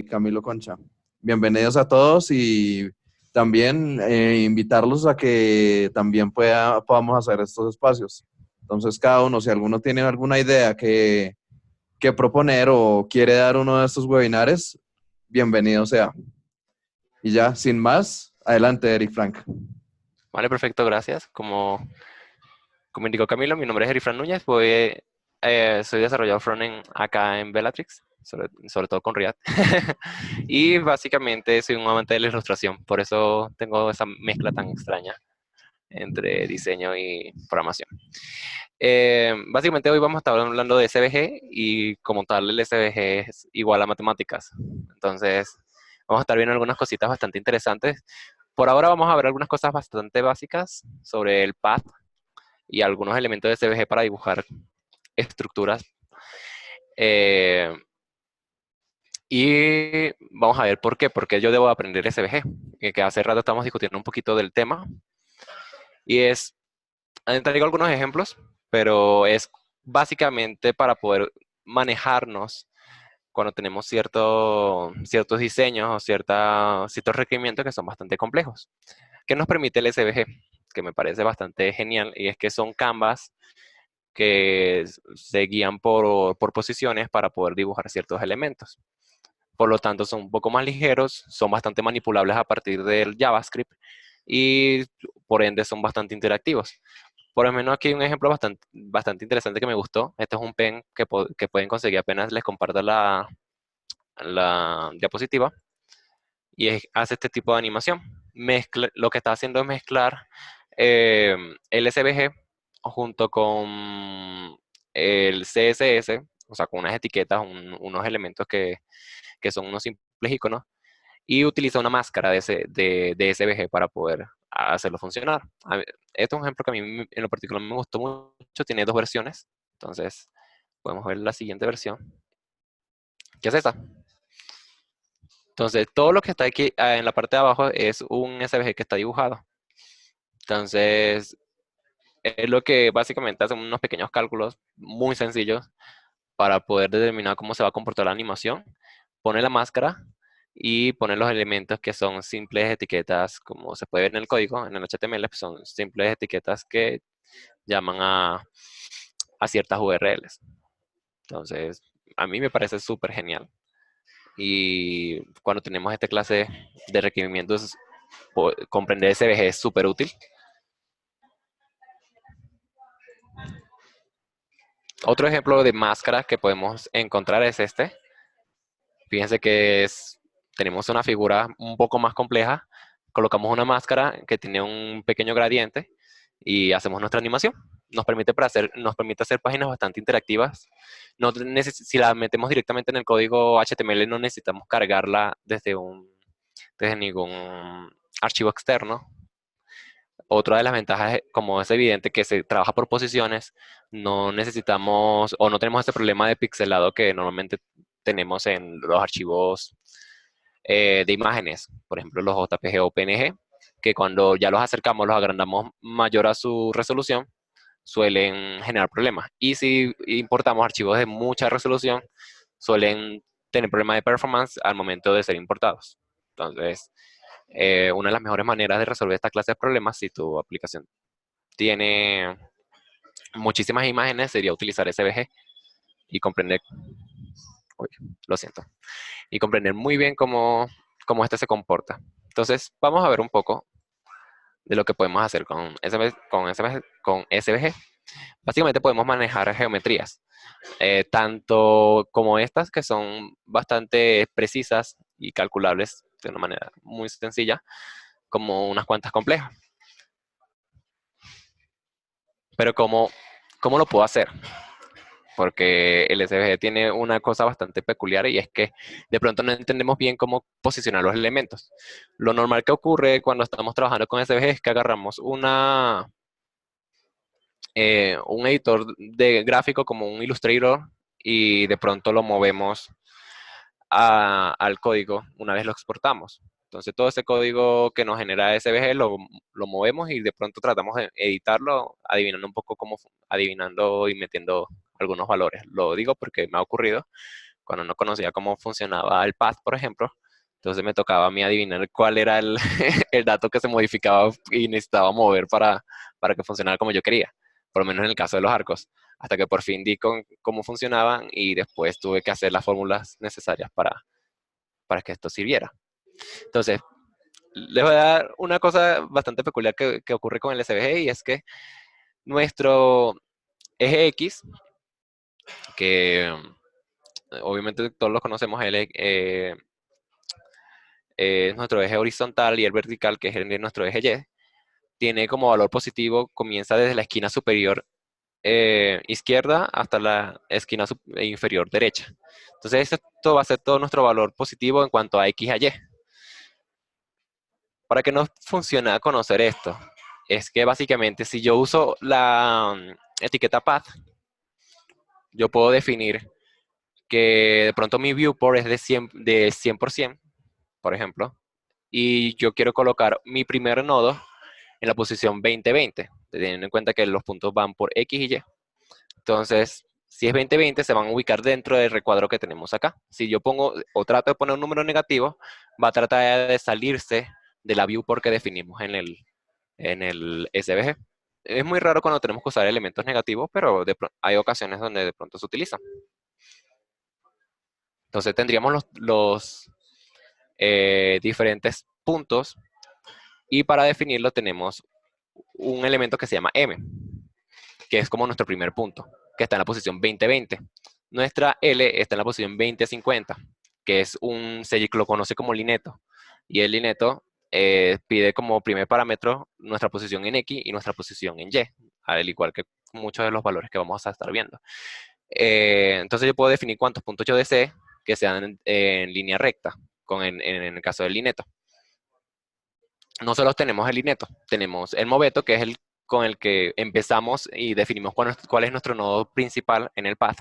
Camilo Concha. Bienvenidos a todos y también invitarlos a que también podamos hacer estos espacios. Entonces, cada uno, si alguno tiene alguna idea que proponer o quiere dar uno de estos webinares, bienvenido sea. Y ya, sin más, adelante, Eric Frank. Vale, perfecto, gracias. Como indicó Camilo, mi nombre es Erifran Núñez, soy desarrollador frontend acá en Bellatrix, sobre todo con React. Y básicamente soy un amante de la ilustración, por eso tengo esa mezcla tan extraña entre diseño y programación. Básicamente hoy vamos a estar hablando de SVG y como tal el SVG es igual a matemáticas. Entonces vamos a estar viendo algunas cositas bastante interesantes. Por ahora vamos a ver algunas cosas bastante básicas sobre el path y algunos elementos de SVG para dibujar estructuras. Eh, y vamos a ver por qué, porque yo debo aprender SVG, que hace rato estamos discutiendo un poquito del tema. Y traigo algunos ejemplos, pero es básicamente para poder manejarnos cuando tenemos ciertos diseños o ciertos requerimientos que son bastante complejos. ¿Qué nos permite el SVG? Que me parece bastante genial, y es que son canvas que se guían por posiciones para poder dibujar ciertos elementos. Por lo tanto, son un poco más ligeros, son bastante manipulables a partir del JavaScript y por ende son bastante interactivos. Por lo menos aquí hay un ejemplo bastante interesante que me gustó. Este es un pen que pueden conseguir apenas les comparto la diapositiva y hace este tipo de animación. Lo que está haciendo es mezclar el SVG junto con el CSS, o sea, con unas etiquetas, unos elementos que son unos simples iconos, y utiliza una máscara de SVG para poder hacerlo funcionar. Este es un ejemplo que a mí en lo particular me gustó mucho, tiene dos versiones, entonces podemos ver la siguiente versión, que es esta. Entonces, todo lo que está aquí en la parte de abajo es un SVG que está dibujado. Entonces, es lo que básicamente hace unos pequeños cálculos muy sencillos para poder determinar cómo se va a comportar la animación. Pone la máscara y pone los elementos que son simples etiquetas, como se puede ver en el código, en el HTML, pues son simples etiquetas que llaman a ciertas URLs. Entonces, a mí me parece súper genial. Y cuando tenemos esta clase de requerimientos, comprender SVG es súper útil. Otro ejemplo de máscara que podemos encontrar es este. Fíjense que tenemos una figura un poco más compleja, colocamos una máscara que tiene un pequeño gradiente y hacemos nuestra animación. Nos permite hacer páginas bastante interactivas. Si la metemos directamente en el código HTML, no necesitamos cargarla desde ningún archivo externo. Otra de las ventajas, como es evidente que se trabaja por posiciones, no necesitamos o no tenemos ese problema de pixelado que normalmente tenemos en los archivos de imágenes, por ejemplo los JPG o PNG, que cuando ya los acercamos, los agrandamos mayor a su resolución, suelen generar problemas. Y si importamos archivos de mucha resolución, suelen tener problemas de performance al momento de ser importados. Entonces, una de las mejores maneras de resolver esta clase de problemas, si tu aplicación tiene muchísimas imágenes, sería utilizar SVG y comprender, uy, lo siento, y comprender muy bien cómo este se comporta. Entonces, vamos a ver un poco de lo que podemos hacer con SVG. Básicamente podemos manejar geometrías, tanto como estas que son bastante precisas y calculables de una manera muy sencilla, como unas cuantas complejas. Pero ¿cómo lo puedo hacer? Porque el SVG tiene una cosa bastante peculiar y es que de pronto no entendemos bien cómo posicionar los elementos. Lo normal que ocurre cuando estamos trabajando con SVG es que agarramos un editor de gráfico como un Illustrator y de pronto lo movemos al código una vez lo exportamos. Entonces todo ese código que nos genera SVG lo movemos y de pronto tratamos de editarlo adivinando un poco adivinando y metiendo algunos valores. Lo digo porque me ha ocurrido cuando no conocía cómo funcionaba el path, por ejemplo. Entonces me tocaba a mí adivinar cuál era el, el dato que se modificaba y necesitaba mover para que funcionara como yo quería, por lo menos en el caso de los arcos, hasta que por fin di con cómo funcionaban y después tuve que hacer las fórmulas necesarias para que esto sirviera. Entonces, les voy a dar una cosa bastante peculiar que ocurre con el SVG y es que nuestro eje X, que obviamente todos lo conocemos, es nuestro eje horizontal y el vertical, que es nuestro eje Y, tiene como valor positivo, comienza desde la esquina superior izquierda hasta la esquina inferior derecha. Entonces esto va a ser todo nuestro valor positivo en cuanto a X a Y. ¿Para qué nos funciona conocer esto? Es que básicamente si yo uso la etiqueta path, yo puedo definir que de pronto mi viewport es de 100%, por ejemplo, y yo quiero colocar mi primer nodo en la posición 20-20, teniendo en cuenta que los puntos van por X y Y. Entonces, si es 20-20, se van a ubicar dentro del recuadro que tenemos acá. Si yo pongo o trato de poner un número negativo, va a tratar de salirse de la viewport que definimos en el SVG. Es muy raro cuando tenemos que usar elementos negativos, pero hay ocasiones donde de pronto se utilizan. Entonces tendríamos los diferentes puntos y para definirlo tenemos un elemento que se llama M, que es como nuestro primer punto, que está en la posición 20-20. Nuestra L está en la posición 20-50, que es se lo conoce como lineto. Y el lineto pide como primer parámetro nuestra posición en X y nuestra posición en Y, al igual que muchos de los valores que vamos a estar viendo. Entonces yo puedo definir cuántos puntos yo desee que sean en línea recta, en el caso del lineto. No solo tenemos el lineto, tenemos el moveto, que es el con el que empezamos y definimos cuál es nuestro nodo principal en el path.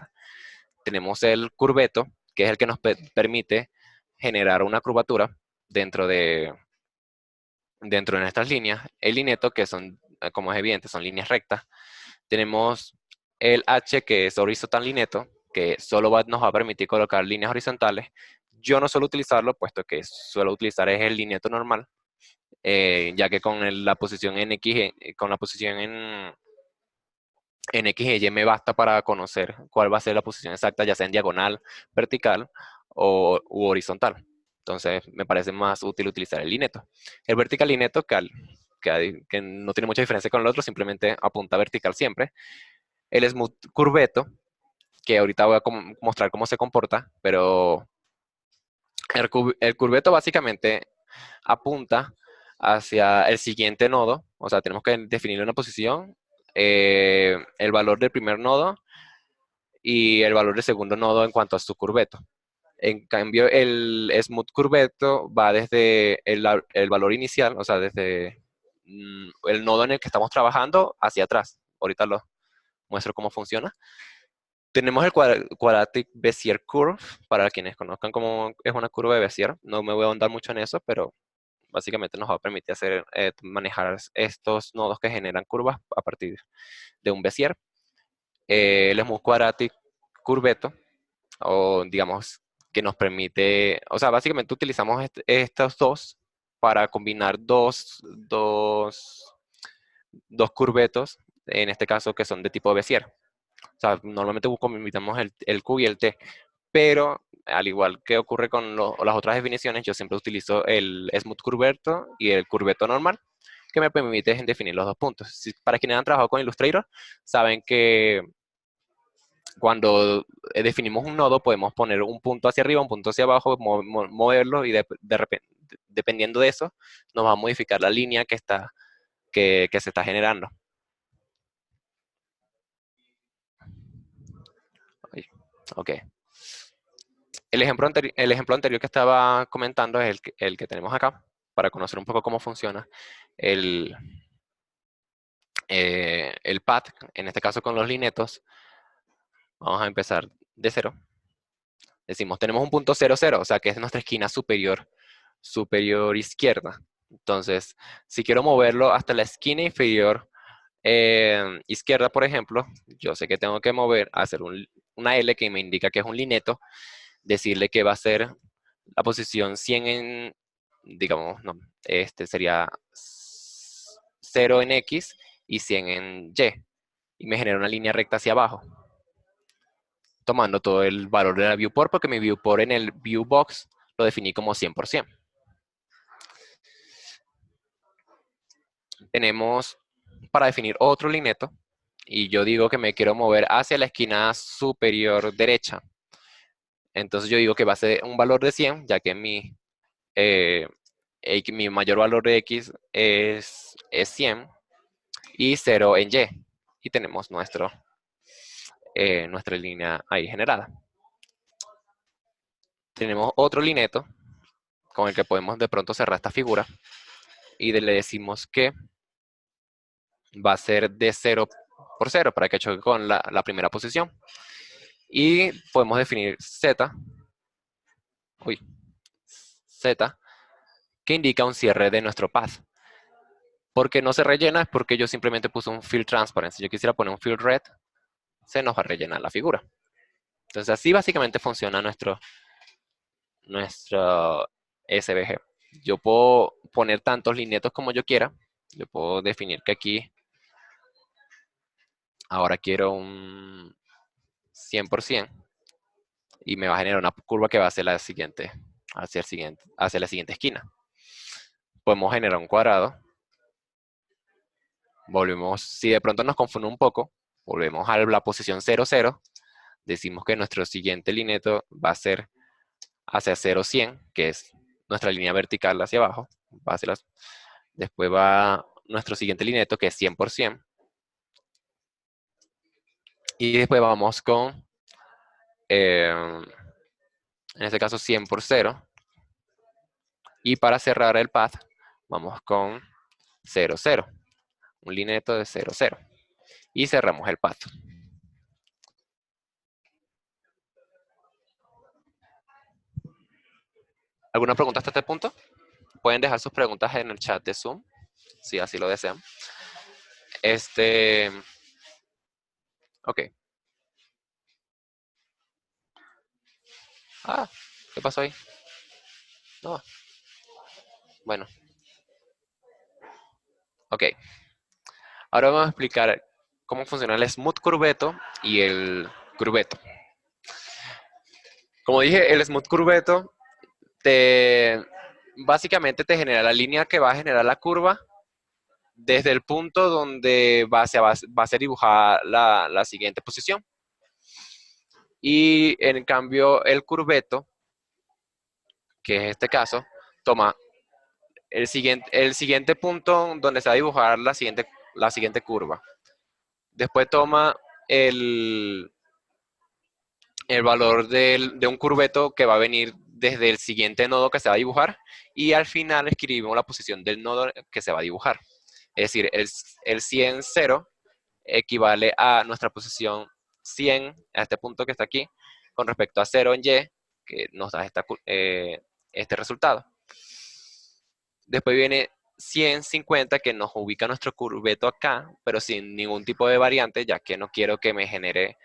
Tenemos el curveto, que es el que nos permite generar una curvatura dentro de nuestras líneas. El lineto, que son, como es evidente, son líneas rectas. Tenemos el H, que es horizontal lineto, que solo nos va a permitir colocar líneas horizontales. Yo no suelo utilizarlo, puesto que suelo utilizar es el lineto normal, ya que con la posición en X, con la posición en X y Y me basta para conocer cuál va a ser la posición exacta, ya sea en diagonal, vertical u horizontal. Entonces me parece más útil utilizar el lineto. El vertical lineto, que no tiene mucha diferencia con el otro, simplemente apunta vertical siempre. El smooth curveto, que ahorita voy a mostrar cómo se comporta, pero el curveto básicamente apunta hacia el siguiente nodo, o sea, tenemos que definir una posición, el valor del primer nodo y el valor del segundo nodo en cuanto a su curveto. En cambio, el smooth curveto va desde el valor inicial, o sea, desde el nodo en el que estamos trabajando hacia atrás. Ahorita lo muestro cómo funciona. Tenemos el Quadratic Bezier Curve, para quienes conozcan cómo es una curva de Bezier. No me voy a ahondar mucho en eso, pero básicamente nos va a permitir manejar estos nodos que generan curvas a partir de un Bezier. El Smooth Quadratic Curveto, o digamos que nos permite, o sea, básicamente utilizamos estos dos para combinar dos curvetos, en este caso que son de tipo Bezier. O sea, normalmente combinamos el Q y el T, pero al igual que ocurre con las otras definiciones, yo siempre utilizo el Smooth Curveto y el Curveto normal, que me permite definir los dos puntos. Para quienes han trabajado con Illustrator, saben que cuando definimos un nodo, podemos poner un punto hacia arriba, un punto hacia abajo, moverlo y de repente, dependiendo de eso, nos va a modificar la línea que se está generando. Ok. El ejemplo anterior que estaba comentando es el que tenemos acá, para conocer un poco cómo funciona el, el path, en este caso con los linetos. Vamos a empezar de cero. Decimos, tenemos un punto 0, 0, o sea que es nuestra esquina superior izquierda. Entonces, si quiero moverlo hasta la esquina inferior izquierda, por ejemplo, yo sé que tengo que hacer una L que me indica que es un lineto decirle que va a ser la posición 100 en, digamos, no, sería 0 en X y 100 en Y. Y me genera una línea recta hacia abajo, tomando todo el valor de la viewport, porque mi viewport en el viewbox lo definí como 100%. Tenemos para definir otro lineto, y yo digo que me quiero mover hacia la esquina superior derecha. Entonces yo digo que va a ser un valor de 100, ya que eh, mi mayor valor de X es 100 y 0 en Y. Y tenemos nuestra línea ahí generada. Tenemos otro lineto con el que podemos de pronto cerrar esta figura y le decimos que va a ser de 0 por 0 para que choque con la primera posición. Y podemos definir Z, que indica un cierre de nuestro path. Porque no se rellena es porque yo simplemente puse un fill transparent. Si yo quisiera poner un fill red, se nos va a rellenar la figura. Entonces así básicamente funciona nuestro SVG. Yo puedo poner tantos linetos como yo quiera. Yo puedo definir que aquí ahora quiero un 100% y me va a generar una curva que va hacia la siguiente esquina. Podemos generar un cuadrado. Volvemos, si de pronto nos confunde un poco, volvemos a la posición 0, 0. Decimos que nuestro siguiente lineto va a ser hacia 0, 100, que es nuestra línea vertical hacia abajo. Después va nuestro siguiente lineto, que es 100%. Y después vamos con, en este caso, 100 por 0. Y para cerrar el path, vamos con 0, 0. Un lineto de 0, 0. Y cerramos el path. ¿Alguna pregunta hasta este punto? Pueden dejar sus preguntas en el chat de Zoom, si así lo desean. Ok. Ah, ¿qué pasó ahí? No. Bueno. Ok. Ahora vamos a explicar cómo funciona el smooth curveto y el curveto. Como dije, el smooth curveto básicamente te genera la línea que va a generar la curva desde el punto donde va a ser dibujada la siguiente posición. Y en cambio el curveto, que es este caso, toma el siguiente punto donde se va a dibujar la siguiente curva. Después toma el valor de un curveto que va a venir desde el siguiente nodo que se va a dibujar y al final escribimos la posición del nodo que se va a dibujar. Es decir, el 100, 0 equivale a nuestra posición 100, a este punto que está aquí, con respecto a 0 en Y, que nos da este resultado. Después viene 150, que nos ubica nuestro curveto acá, pero sin ningún tipo de variante, ya que no quiero que me genere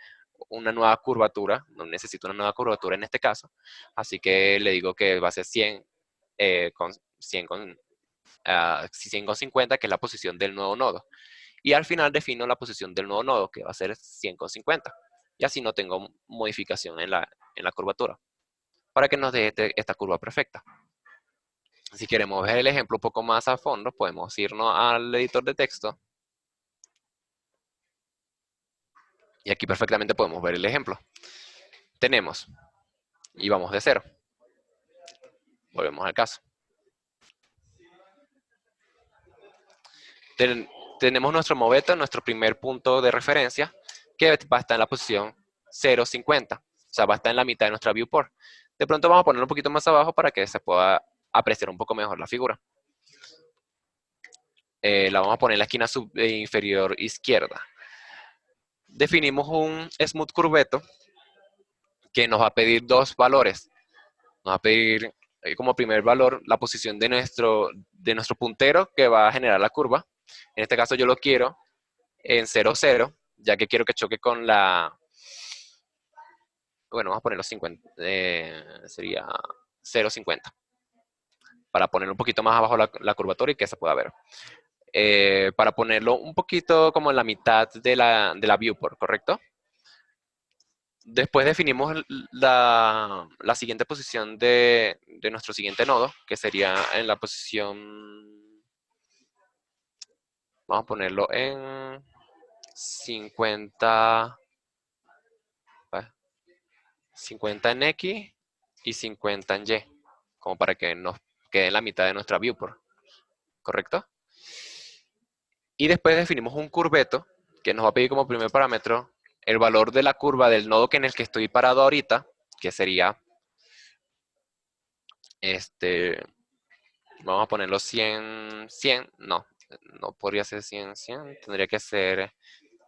una nueva curvatura, no necesito una nueva curvatura en este caso, así que le digo que va a ser 100 con 100 con, 100 con 50, que es la posición del nuevo nodo. Y al final defino la posición del nuevo nodo, que va a ser 100 con 50. Y así no tengo modificación en la curvatura, para que nos dé esta curva perfecta. Si queremos ver el ejemplo un poco más a fondo, podemos irnos al editor de texto. Y aquí perfectamente podemos ver el ejemplo. Tenemos, y vamos de 0. Volvemos al caso. Tenemos nuestro moveto, nuestro primer punto de referencia, que va a estar en la posición 0,50. O sea, va a estar en la mitad de nuestra viewport. De pronto vamos a ponerlo un poquito más abajo para que se pueda apreciar un poco mejor la figura. La vamos a poner en la esquina inferior izquierda. Definimos un smooth curveto que nos va a pedir dos valores. Nos va a pedir como primer valor la posición de nuestro puntero que va a generar la curva. En este caso yo lo quiero en 0, 0, ya que quiero que choque con bueno, vamos a ponerlo 50, sería 0,50, para ponerlo un poquito más abajo la curvatura y que se pueda ver. Para ponerlo un poquito como en la mitad de la viewport, ¿correcto? Después definimos la siguiente posición de nuestro siguiente nodo, que sería en la posición, vamos a ponerlo en 50, 50 en X y 50 en Y, como para que nos quede en la mitad de nuestra viewport, ¿correcto? Y después definimos un curveto que nos va a pedir como primer parámetro el valor de la curva del nodo en el que estoy parado ahorita, que sería, vamos a ponerlo 100, 100, no podría ser 100, 100, tendría que ser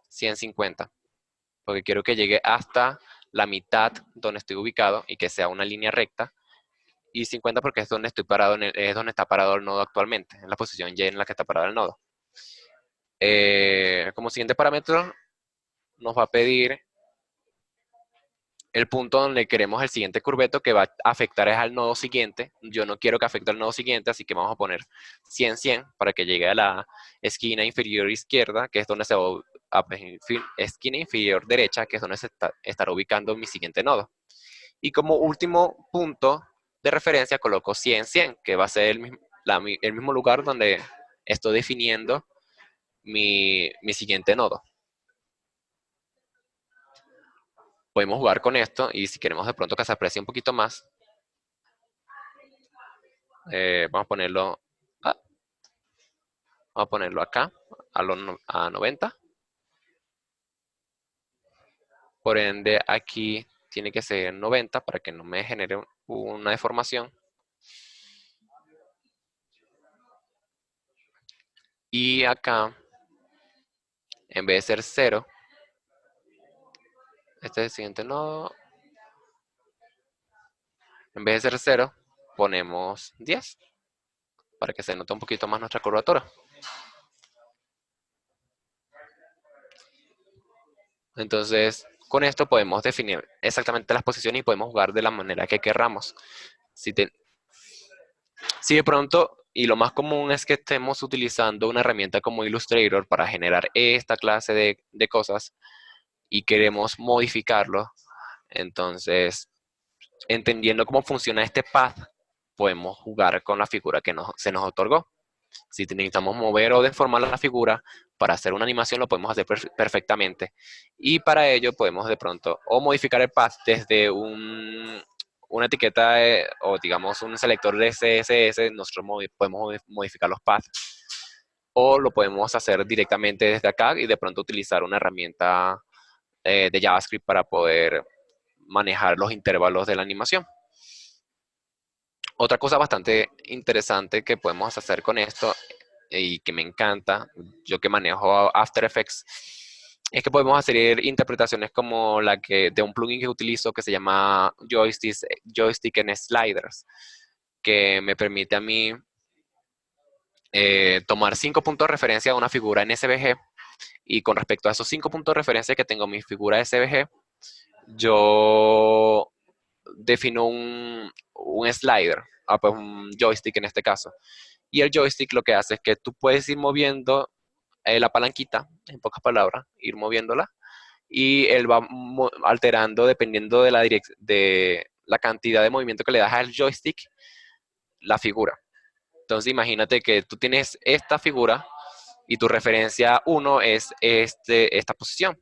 150, porque quiero que llegue hasta la mitad donde estoy ubicado y que sea una línea recta, y 50 porque es donde estoy parado, es donde está parado el nodo actualmente, en la posición Y en la que está parado el nodo. Como siguiente parámetro nos va a pedir el punto donde queremos el siguiente curveto que va a afectar es al nodo siguiente. Yo no quiero que afecte al nodo siguiente, así que vamos a poner 100, 100 para que llegue a la esquina inferior izquierda, que es donde se va a esquina inferior derecha, que es donde se estará ubicando mi siguiente nodo. Y como último punto de referencia coloco 100, 100, que va a ser el mismo lugar donde estoy definiendo mi siguiente nodo. Podemos jugar con esto y si queremos de pronto que se aprecie un poquito más, vamos a ponerlo acá a 90. Por ende, aquí tiene que ser 90 para que no me genere una deformación. Y acá, en vez de ser 0, este es el siguiente nodo. En vez de ser 0, ponemos 10 para que se note un poquito más nuestra curvatura. Entonces, con esto podemos definir exactamente las posiciones y podemos jugar de la manera que querramos. Si de pronto, y lo más común es que estemos utilizando una herramienta como Illustrator para generar esta clase de cosas y queremos modificarlo, entonces, entendiendo cómo funciona este path, podemos jugar con la figura que se nos otorgó. Si necesitamos mover o deformar la figura para hacer una animación, lo podemos hacer perfectamente. Y para ello podemos de pronto o modificar el path desde una etiqueta o digamos un selector de CSS, nosotros podemos modificar los paths. O lo podemos hacer directamente desde acá y de pronto utilizar una herramienta de JavaScript para poder manejar los intervalos de la animación. Otra cosa bastante interesante que podemos hacer con esto y que me encanta, yo que manejo After Effects, es que podemos hacer interpretaciones como la de un plugin que utilizo que se llama Joystick en Sliders, que me permite a mí tomar 5 puntos de referencia de una figura en SVG y con respecto a esos 5 puntos de referencia que tengo en mi figura SVG, yo defino un slider, pues un joystick en este caso. Y el joystick lo que hace es que tú puedes ir moviendo la palanquita, en pocas palabras, ir moviéndola, y él va alterando dependiendo de la cantidad de movimiento que le das al joystick, la figura. Entonces imagínate que tú tienes esta figura y tu referencia 1 es esta posición.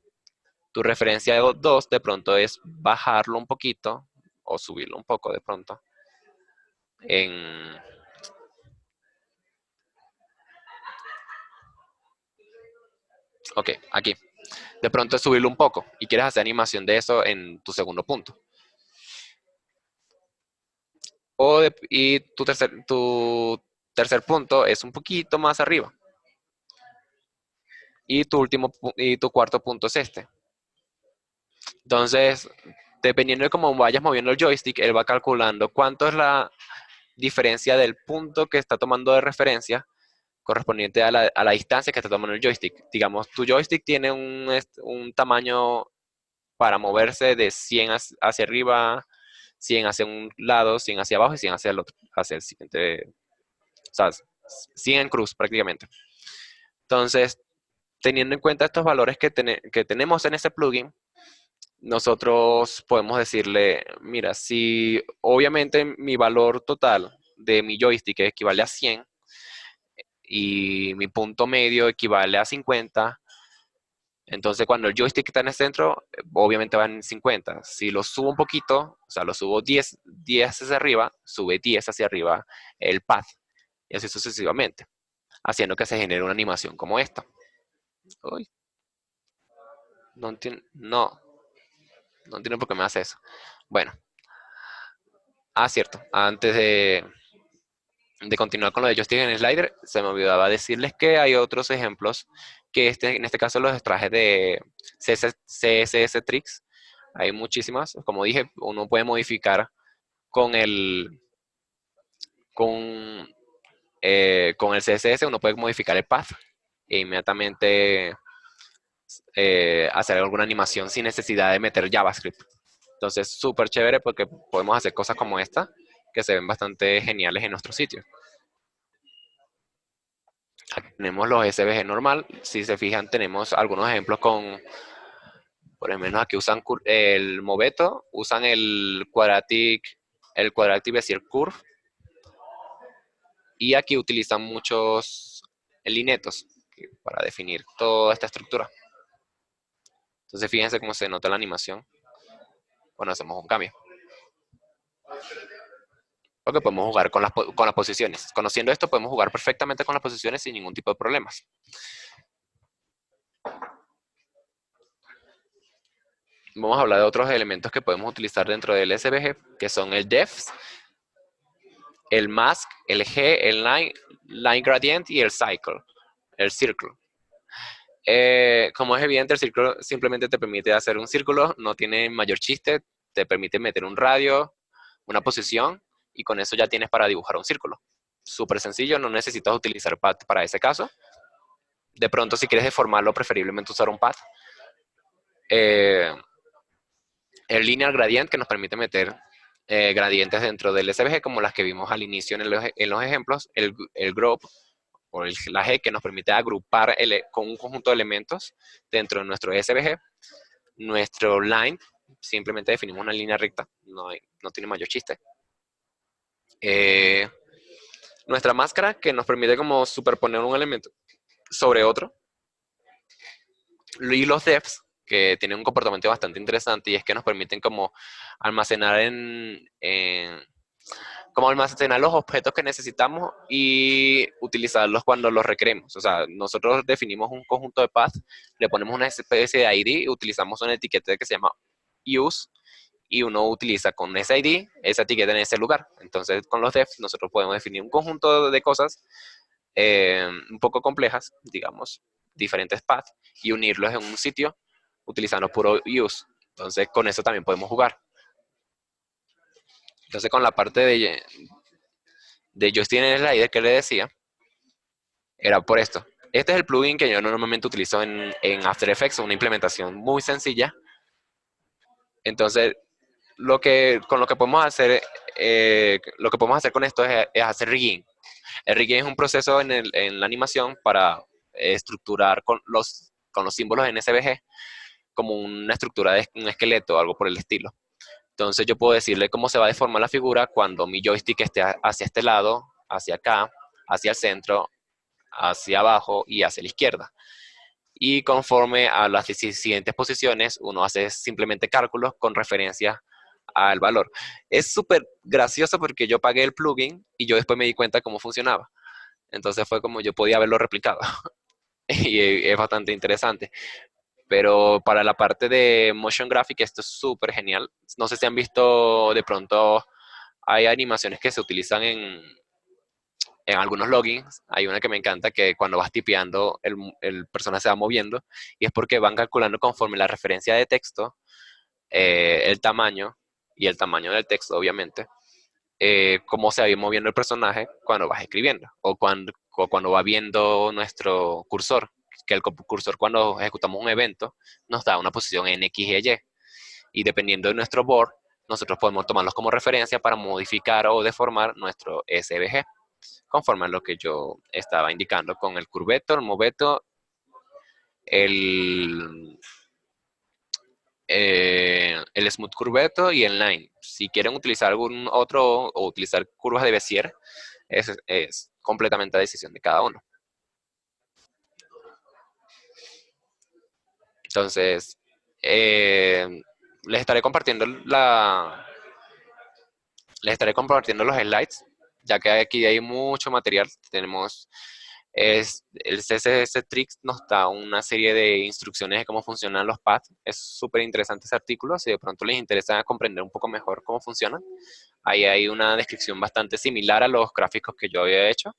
Tu referencia 2 de pronto es bajarlo un poquito o subirlo un poco de pronto. Ok, aquí. De pronto es subirlo un poco y quieres hacer animación de eso en tu segundo punto. Y tu tercer punto es un poquito más arriba. Y tu cuarto punto es este. Entonces, dependiendo de cómo vayas moviendo el joystick, él va calculando cuánto es la diferencia del punto que está tomando de referencia correspondiente a la distancia que está tomando el joystick. Digamos, tu joystick tiene un tamaño para moverse de 100 hacia arriba, 100 hacia un lado, 100 hacia abajo y 100 hacia el otro, hacia el siguiente, o sea, 100 en cruz prácticamente. Entonces, teniendo en cuenta estos valores que tenemos en este plugin, nosotros podemos decirle, mira, si obviamente mi valor total de mi joystick equivale a 100 y mi punto medio equivale a 50, entonces cuando el joystick está en el centro, obviamente va en 50. Si lo subo un poquito, o sea, lo subo 10 hacia arriba, sube 10 hacia arriba el pad, y así sucesivamente, haciendo que se genere una animación como esta. Uy, no entiendo por qué me hace eso. Bueno, cierto, antes de continuar con lo de joystick en slider, se me olvidaba decirles que hay otros ejemplos que en este caso los trajes de CSS Tricks. Hay muchísimas. Como dije, uno puede modificar con con, con el CSS, uno puede modificar el path e inmediatamente hacer alguna animación sin necesidad de meter JavaScript. Entonces, súper chévere porque podemos hacer cosas como esta que se ven bastante geniales en nuestro sitio. Aquí tenemos los SVG normal. Si se fijan, tenemos algunos ejemplos con, por lo menos aquí usan el Moveto, usan el Quadratic Bezier Curve, y aquí utilizan muchos linetos para definir toda esta estructura. Entonces fíjense cómo se nota la animación cuando hacemos un cambio. Porque podemos jugar con las posiciones. Conociendo esto, podemos jugar perfectamente con las posiciones sin ningún tipo de problemas. Vamos a hablar de otros elementos que podemos utilizar dentro del SVG, que son el Depth, el Mask, el G, el Line Gradient y el Circle. Como es evidente, el círculo simplemente te permite hacer un círculo, no tiene mayor chiste, te permite meter un radio, una posición, y con eso ya tienes para dibujar un círculo. Súper sencillo, no necesitas utilizar pad para ese caso. De pronto, si quieres deformarlo, preferiblemente usar un pad. El linear gradient, que nos permite meter gradientes dentro del SVG, como las que vimos al inicio en los ejemplos. El group, o la G, que nos permite agrupar con un conjunto de elementos dentro de nuestro SVG. Nuestro line, simplemente definimos una línea recta, no tiene mayor chiste. Nuestra máscara, que nos permite como superponer un elemento sobre otro. Y los devs, que tienen un comportamiento bastante interesante, y es que nos permiten como almacenar como almacenar los objetos que necesitamos y utilizarlos cuando los requeremos. O sea, nosotros definimos un conjunto de paths, le ponemos una especie de ID y utilizamos una etiqueta que se llama use, y uno utiliza con ese ID esa etiqueta en ese lugar. Entonces, con los devs nosotros podemos definir un conjunto de cosas un poco complejas, digamos, diferentes paths, y unirlos en un sitio utilizando puro use. Entonces, con eso también podemos jugar. Entonces, con la parte de joystick en slider que le decía, era por esto. Este es el plugin que yo normalmente utilizo en After Effects, una implementación muy sencilla. Entonces, con lo que podemos hacer, lo que podemos hacer con esto es hacer rigging. El rigging es un proceso en la animación para estructurar con los símbolos en SVG como una estructura de un esqueleto o algo por el estilo. Entonces yo puedo decirle cómo se va a deformar la figura cuando mi joystick esté hacia este lado, hacia acá, hacia el centro, hacia abajo y hacia la izquierda. Y conforme a las siguientes posiciones, uno hace simplemente cálculos con referencia al valor. Es súper gracioso porque yo pagué el plugin y yo después me di cuenta cómo funcionaba. Entonces fue como yo podía haberlo replicado. Y es bastante interesante. Pero para la parte de motion graphic, esto es súper genial. No sé si han visto de pronto, hay animaciones que se utilizan en algunos logins. Hay una que me encanta, que cuando vas tipeando, el personaje se va moviendo, y es porque van calculando conforme la referencia de texto, el tamaño y el tamaño del texto, obviamente, cómo se va a ir moviendo el personaje cuando vas escribiendo, o cuando va viendo nuestro cursor, que el cursor cuando ejecutamos un evento nos da una posición en X y Y. y dependiendo de nuestro board, nosotros podemos tomarlos como referencia para modificar o deformar nuestro SVG, conforme a lo que yo estaba indicando con el curveto, el moveto, el, el smooth curveto y el line. Si quieren utilizar algún otro o utilizar curvas de Bézier, es completamente la decisión de cada uno. Entonces, les estaré compartiendo los slides, ya que aquí hay mucho material. Tenemos el CSS Tricks nos da una serie de instrucciones de cómo funcionan los paths. Es súper interesante ese artículo. Si de pronto les interesa comprender un poco mejor cómo funcionan, ahí hay una descripción bastante similar a los gráficos que yo había hecho.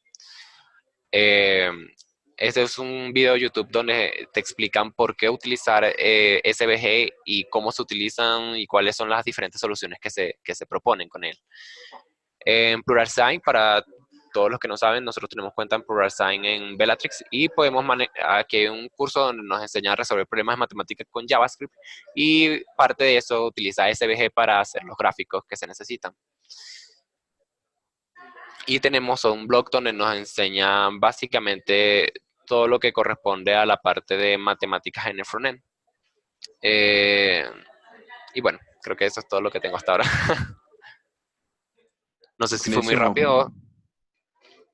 Este es un video de YouTube donde te explican por qué utilizar SVG y cómo se utilizan y cuáles son las diferentes soluciones que se proponen con él. En PluralSign, para todos los que no saben, nosotros tenemos cuenta en PluralSign en Bellatrix y podemos aquí hay un curso donde nos enseña a resolver problemas de matemáticas con JavaScript y parte de eso utiliza SVG para hacer los gráficos que se necesitan. Y tenemos un blog donde nos enseña básicamente todo lo que corresponde a la parte de matemáticas en el frontend. Y bueno, creo que eso es todo lo que tengo hasta ahora. No sé si fue muy Buenísimo. rápido.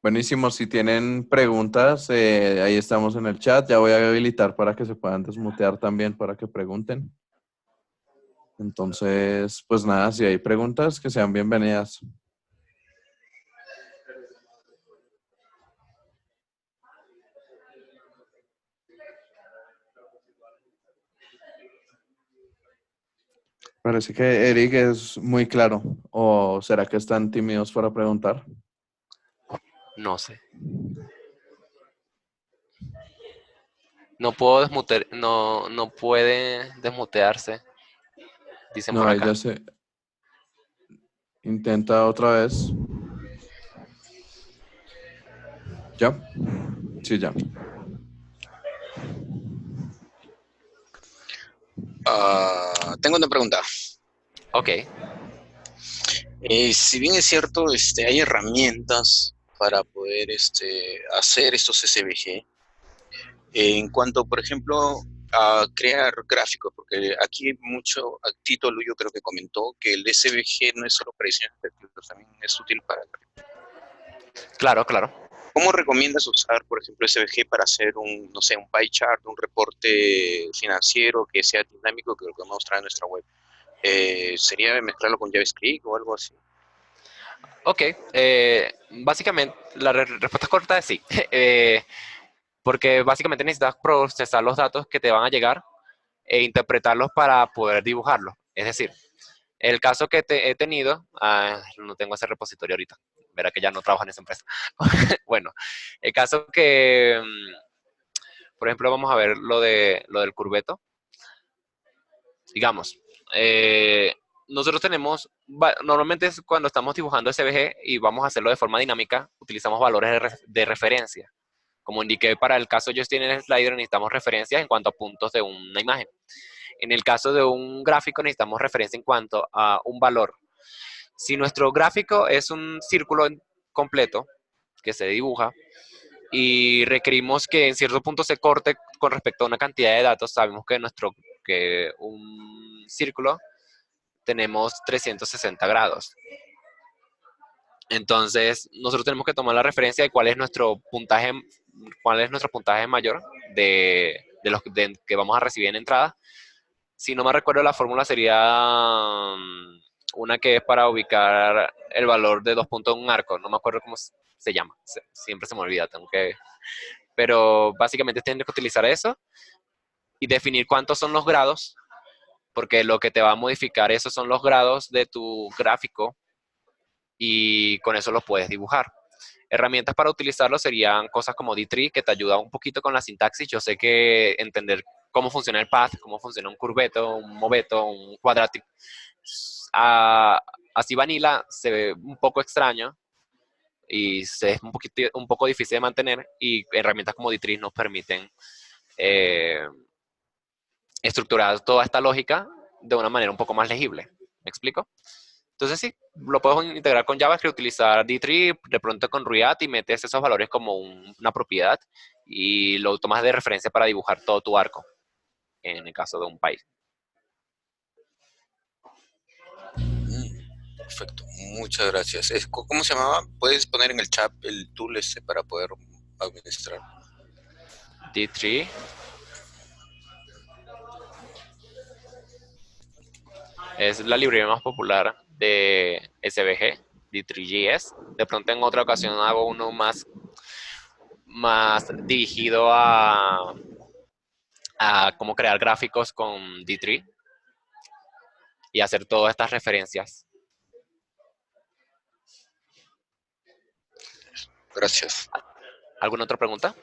Buenísimo, si tienen preguntas, ahí estamos en el chat. Ya voy a habilitar para que se puedan desmutear también para que pregunten. Entonces, pues nada, si hay preguntas, que sean bienvenidas. Parece que Eric es muy claro. ¿O será que están tímidos para preguntar? No sé. No puedo desmutear, no puede desmutearse, dicen No, por ahí acá. ya se intenta otra vez. ¿Ya? Sí, ya. Tengo una pregunta. Ok, Si bien es cierto, hay herramientas para poder hacer estos SVG, en cuanto, por ejemplo, a crear gráficos, porque aquí mucho, Tito Luyo creo que comentó que el SVG no es solo para diseños gráficos, también es útil para... claro, claro. ¿Cómo recomiendas usar, por ejemplo, SVG para hacer un, no sé, un pie chart, un reporte financiero que sea dinámico, que lo podemos mostrar en nuestra web? ¿Sería mezclarlo con JavaScript o algo así? Ok, básicamente la respuesta corta es sí. Porque básicamente necesitas procesar los datos que te van a llegar e interpretarlos para poder dibujarlos. Es decir, el caso que he tenido, no tengo ese repositorio ahorita, verá que ya no trabajo en esa empresa. Bueno, el caso que, por ejemplo, vamos a ver lo del curveto. Digamos, nosotros tenemos, normalmente es cuando estamos dibujando SVG y vamos a hacerlo de forma dinámica, utilizamos valores de referencia. Como indiqué para el caso yo estoy en el slider, necesitamos referencias en cuanto a puntos de una imagen. En el caso de un gráfico necesitamos referencia en cuanto a un valor. Si nuestro gráfico es un círculo completo que se dibuja y requerimos que en cierto punto se corte con respecto a una cantidad de datos, sabemos que un círculo tenemos 360 grados. Entonces, nosotros tenemos que tomar la referencia de cuál es nuestro puntaje mayor de que vamos a recibir en entrada. Si no me recuerdo, la fórmula sería una que es para ubicar el valor de 2 puntos en un arco. No me acuerdo cómo se llama. Siempre se me olvida, pero básicamente tienes que utilizar eso y definir cuántos son los grados, porque lo que te va a modificar esos son los grados de tu gráfico y con eso los puedes dibujar. Herramientas para utilizarlo serían cosas como D-Tree, que te ayuda un poquito con la sintaxis. Yo sé que entender cómo funciona el path, cómo funciona un curveto, un moveto, un quadratic, así vanilla se ve un poco extraño y es un poco difícil de mantener, y herramientas como D-Tree nos permiten estructurar toda esta lógica de una manera un poco más legible. ¿Me explico? Entonces sí, lo puedes integrar con JavaScript, utilizar D3, de pronto con React y metes esos valores como una propiedad y lo tomas de referencia para dibujar todo tu arco, en el caso de un país. Perfecto, muchas gracias. ¿Cómo se llamaba? ¿Puedes poner en el chat el tool para poder administrar? D3 es la librería más popular de SVG, D3JS. De pronto en otra ocasión hago uno más dirigido a cómo crear gráficos con D3 y hacer todas estas referencias. Gracias. ¿Alguna otra pregunta?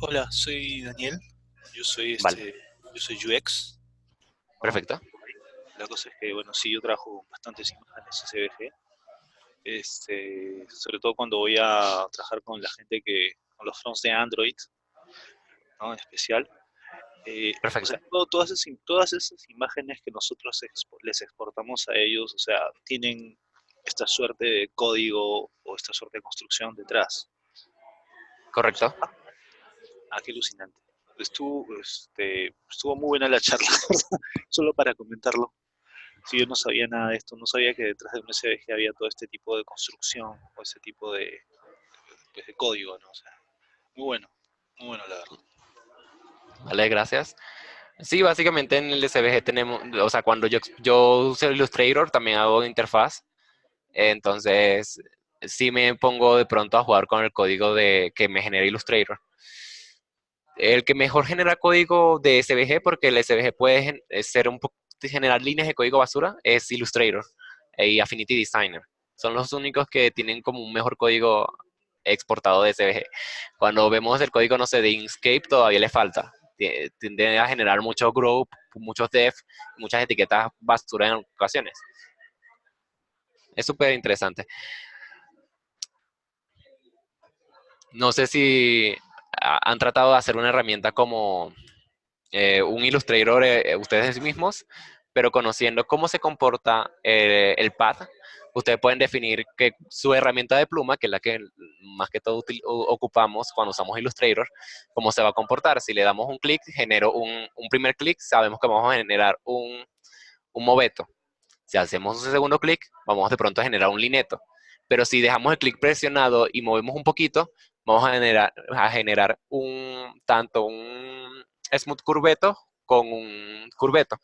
Hola, soy Daniel. Yo soy Vale. yo soy UX. Perfecto. La cosa es que, bueno, sí, yo trabajo con bastantes imágenes SVG. Sobre todo cuando voy a trabajar con la gente con los fronts de Android, ¿no? En especial. O Perfecto. sea, todas esas imágenes que nosotros les exportamos a ellos, o sea, tienen esta suerte de código o esta suerte de construcción detrás. Correcto. Qué alucinante. Estuvo muy buena la charla, solo para comentarlo. Si yo no sabía nada de esto, no sabía que detrás de un SVG había todo este tipo de construcción o ese tipo pues, de código, ¿no? O sea, muy bueno la verdad. Vale, gracias. Sí, básicamente en el SVG tenemos, o sea, cuando yo uso Illustrator también hago interfaz, entonces sí me pongo de pronto a jugar con el código que me genera Illustrator. El que mejor genera código de SVG, porque el SVG puede ser generar líneas de código basura, es Illustrator y Affinity Designer. Son los únicos que tienen como un mejor código exportado de SVG. Cuando vemos el código, no sé, de Inkscape, todavía le falta. Tiende a generar mucho group, muchos def, muchas etiquetas basura en ocasiones. Es súper interesante. No sé si han tratado de hacer una herramienta como un Illustrator ustedes mismos, pero conociendo cómo se comporta el pad, ustedes pueden definir que su herramienta de pluma, que es la que más que todo ocupamos cuando usamos Illustrator, cómo se va a comportar. Si le damos un clic, genero un primer clic, sabemos que vamos a generar un moveto. Si hacemos un segundo clic, vamos de pronto a generar un lineto. Pero si dejamos el clic presionado y movemos un poquito, vamos a generar tanto un smooth curveto con un curveto.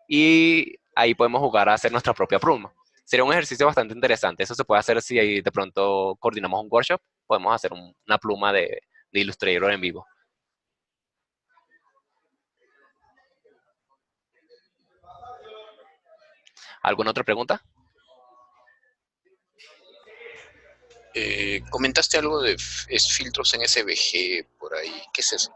Y ahí podemos jugar a hacer nuestra propia pluma. Sería un ejercicio bastante interesante. Eso se puede hacer si de pronto coordinamos un workshop. Podemos hacer una pluma de Illustrator en vivo. ¿Alguna otra pregunta? Comentaste algo de filtros en SVG por ahí. ¿Qué es eso?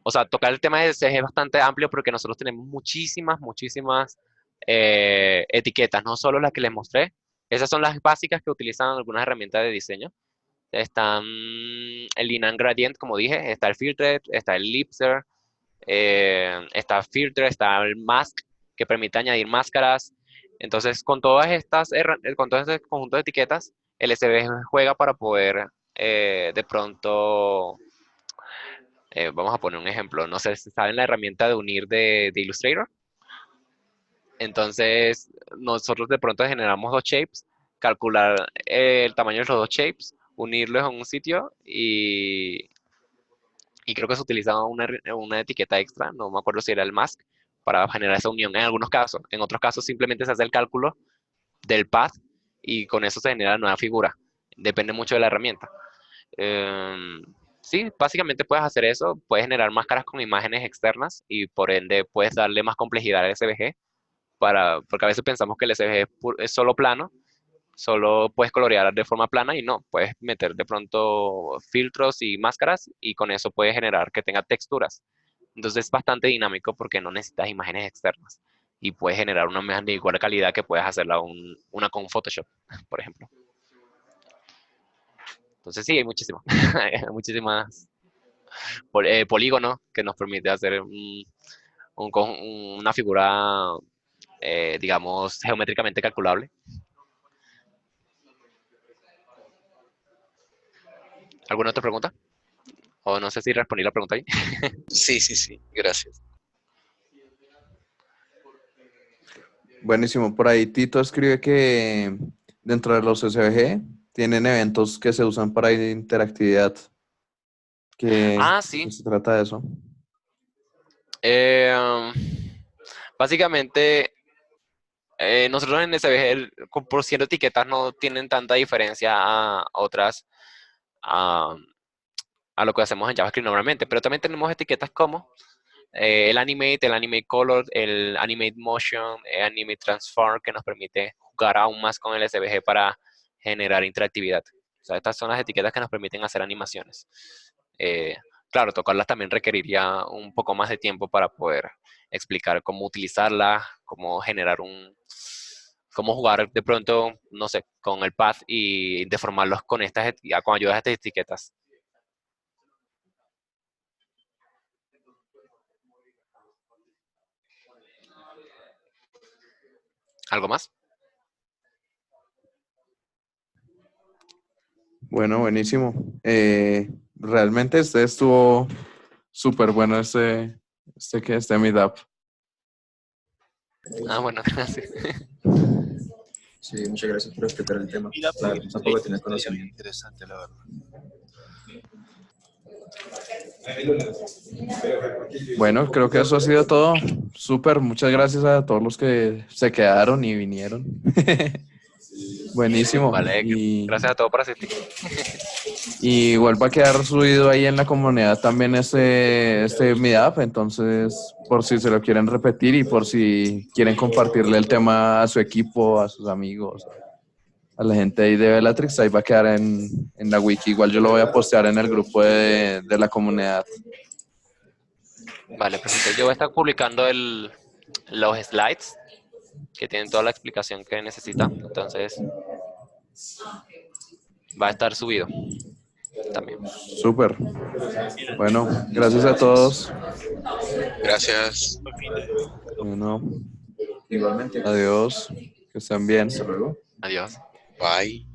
O sea, tocar el tema de SVG es bastante amplio porque nosotros tenemos muchísimas etiquetas, no solo las que les mostré. Esas son las básicas que utilizan algunas herramientas de diseño. Están el Linan Gradient, como dije, está el Filter, está el Ellipser, está Filter, está el Mask, que permite añadir máscaras. Entonces, con todo este conjunto de etiquetas, el SVG juega para poder de pronto vamos a poner un ejemplo. No sé si saben la herramienta de unir de Illustrator. Entonces, nosotros de pronto generamos dos shapes, calcular el tamaño de los dos shapes, unirlos en un sitio y creo que se utiliza una etiqueta extra, no me acuerdo si era el mask, para generar esa unión en algunos casos. En otros casos simplemente se hace el cálculo del path y con eso se genera la nueva figura. Depende mucho de la herramienta. Sí, básicamente puedes hacer eso, puedes generar máscaras con imágenes externas y por ende puedes darle más complejidad al SVG, porque a veces pensamos que el SVG es solo plano, solo puedes colorear de forma plana y no, puedes meter de pronto filtros y máscaras y con eso puedes generar que tenga texturas. Entonces es bastante dinámico porque no necesitas imágenes externas y puedes generar una imagen de igual calidad que puedes hacerla una con Photoshop, por ejemplo. Entonces sí, hay muchísimas, hay muchísimas polígonos que nos permite hacer una figura, digamos, geométricamente calculable. ¿Alguna otra pregunta? O no sé si respondí la pregunta ahí. Sí, gracias. Buenísimo. Por ahí Tito escribe que dentro de los SVG tienen eventos que se usan para interactividad. ¿Qué Sí. se trata de eso? Básicamente, nosotros en SVG, por siendo etiquetas, no tienen tanta diferencia a otras, a, a lo que hacemos en JavaScript normalmente, pero también tenemos etiquetas como el Animate Color, el Animate Motion, el Animate Transform, que nos permite jugar aún más con el SVG para generar interactividad. O sea, estas son las etiquetas que nos permiten hacer animaciones. Claro, tocarlas también requeriría un poco más de tiempo para poder explicar cómo utilizarlas, cómo cómo jugar de pronto, no sé, con el path y deformarlos con con ayuda de estas etiquetas. ¿Algo más? Bueno, buenísimo. Realmente estuvo súper bueno este meetup. Bueno, gracias. Sí, muchas gracias por explicar el tema. Mira, La verdad, tampoco tenía conocimiento. interesante, la verdad. Bueno, creo que eso ha sido todo. Súper, muchas gracias a todos los que se quedaron y vinieron. Buenísimo. Vale, gracias a todos por asistir. Y vuelva a quedar subido ahí en la comunidad también este meetup, entonces por si se lo quieren repetir y por si quieren compartirle el tema a su equipo, a sus amigos, a la gente ahí de Bellatrix, ahí va a quedar en la wiki. Igual yo lo voy a postear en el grupo de la comunidad. Vale, perfecto. Yo voy a estar publicando los slides que tienen toda la explicación que necesita. Entonces, va a estar subido también. Súper. Bueno, gracias a todos. Gracias. Bueno, Igualmente. adiós. Que estén bien. Hasta luego. Adiós. Bye.